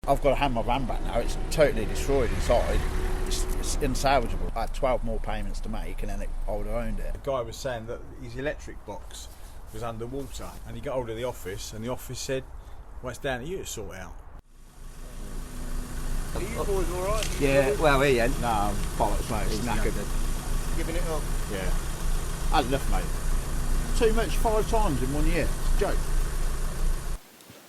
I've got to hand my van back now. It's totally destroyed inside. It's unsalvageable. I had 12 more payments to make and then I would have owned it. The guy was saying that his electric box was underwater and he got hold of the office and the office said, well, it's down to you to sort out. Are you boys alright? Yeah, well, he ain't. No, bollocks, mate. It's knackered. Giving it up? Yeah. I had enough, mate. Too much 5 times in 1 year. It's a joke.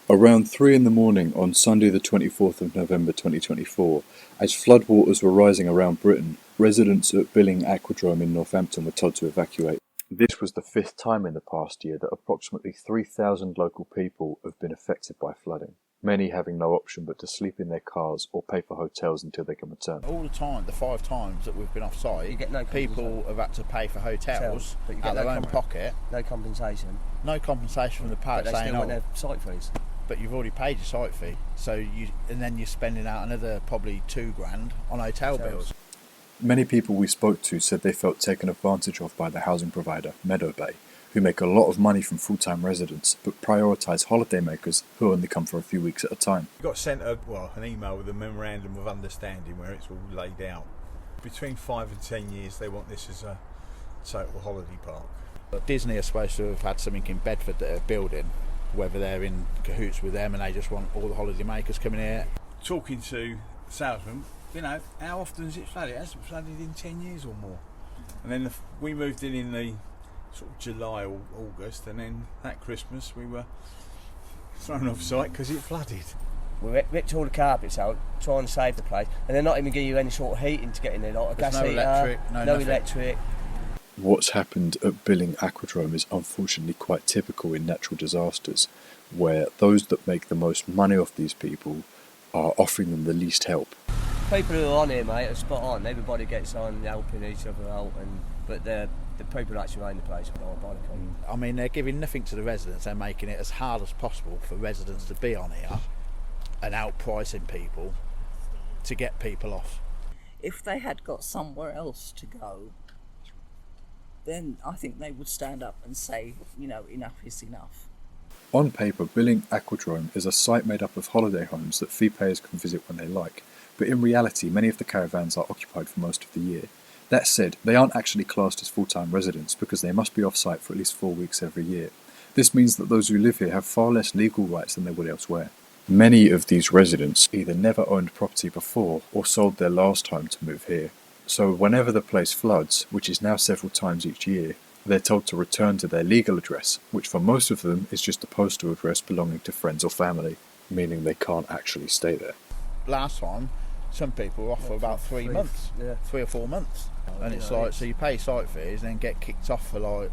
Around 3 in the morning on Sunday the 24th of November 2024, as floodwaters were rising around Britain, residents at Billing Aquadrome in Northampton were told to evacuate. This was the 5th time in the past year that approximately 3,000 local people have been affected by flooding, many having no option but to sleep in their cars or pay for hotels until they can return. All the time, the 5 times that we've been off site, You get no people have had to pay for hotels but you out get their own pocket. No compensation. No compensation from the But parent they saying, still want oh, their site fees. but you've already paid your site fee, and then you're spending out another probably £2,000 on hotel bills. Many people we spoke to said they felt taken advantage of by the housing provider, Meadowbay, who make a lot of money from full-time residents, but prioritise holidaymakers who only come for a few weeks at a time. We got sent an email with a memorandum of understanding where it's all laid out. Between 5 and 10 years they want this as a total holiday park. Disney are supposed to have had something in Bedford that they're building, whether they're in cahoots with them and they just want all the holiday makers coming here. Talking to the salesman, you know, how often has it flooded? It hasn't flooded in 10 years or more. And then we moved in the sort of July or August, and then that Christmas we were thrown off site because it flooded. We ripped all the carpets out, trying to save the place, and they're not even giving you any sort of heating to get in there, like a There's gas no heater, electric, no nothing. electric. What's happened at Billing Aquadrome is unfortunately quite typical in natural disasters, where those that make the most money off these people are offering them the least help. People who are on here, mate, are spot on. Everybody gets on helping each other out, but the people that actually own the place are diabolical. I mean, they're giving nothing to the residents. They're making it as hard as possible for residents to be on here and outpricing people to get people off. If they had got somewhere else to go, then I think they would stand up and say, you know, enough is enough. On paper, Billing Aquadrome is a site made up of holiday homes that fee payers can visit when they like, but in reality many of the caravans are occupied for most of the year. That said, they aren't actually classed as full-time residents because they must be off-site for at least 4 weeks every year. This means that those who live here have far less legal rights than they would elsewhere. Many of these residents either never owned property before or sold their last home to move here. So whenever the place floods, which is now several times each year, they're told to return to their legal address, which for most of them is just a postal address belonging to friends or family, meaning they can't actually stay there. Last time, some people were off for about 3 months, 3 or 4 months. And it's like, so you pay site fees and then get kicked off for like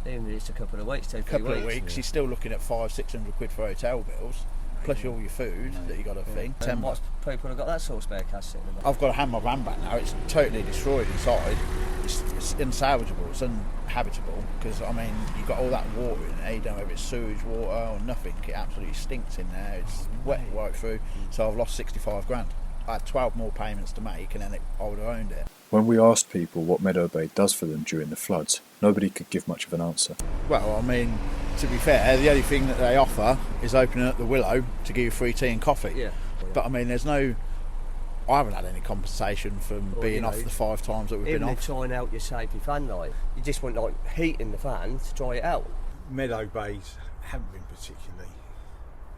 Even if it's a couple of weeks, a couple of weeks, you're still looking at £500-600 for hotel bills, plus all your food that you got to think. And what people have got that sort of spare cash sitting in there? I've got to hand my van back now. It's totally destroyed inside. It's unsalvageable. It's uninhabitable because I mean you've got all that water in there. You don't know if it's sewage water or nothing. It absolutely stinks in there. It's wet right through. So I've lost £65,000. I had 12 more payments to make, and then I would have owned it. When we asked people what Meadowbay does for them during the floods, nobody could give much of an answer. Well, I mean, to be fair, the only thing that they offer is opening up the Willow to give you free tea and coffee. Yeah. But I mean, I haven't had any compensation from being off the 5 times that we've been off. Even trying out your safety fan light, you just want like heat in the fan to dry it out. Meadowbays haven't been particularly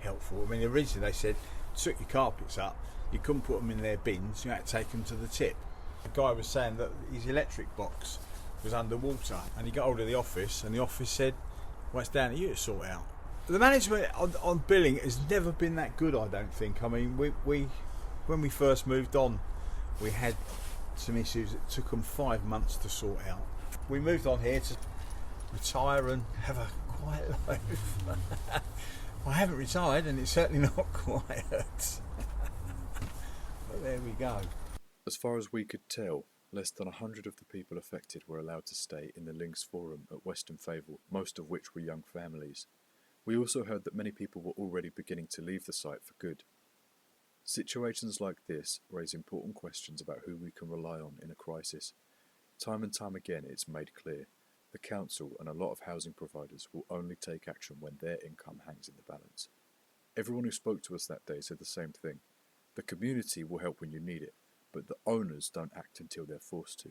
helpful. I mean, originally they said, took your carpets up, you couldn't put them in their bins, you had to take them to the tip. The guy was saying that his electric box was underwater and he got hold of the office and the office said, well, it's down to you to sort out. The management on Billing has never been that good, I don't think. I mean, we when we first moved on, we had some issues that took them 5 months to sort out. We moved on here to retire and have a quiet life. I haven't retired and it's certainly not quiet. But there we go. As far as we could tell, less than 100 of the people affected were allowed to stay in the Links Forum at Western Fable, most of which were young families. We also heard that many people were already beginning to leave the site for good. Situations like this raise important questions about who we can rely on in a crisis. Time and time again it's made clear, the council and a lot of housing providers will only take action when their income hangs in the balance. Everyone who spoke to us that day said the same thing. The community will help when you need it, but the owners don't act until they're forced to.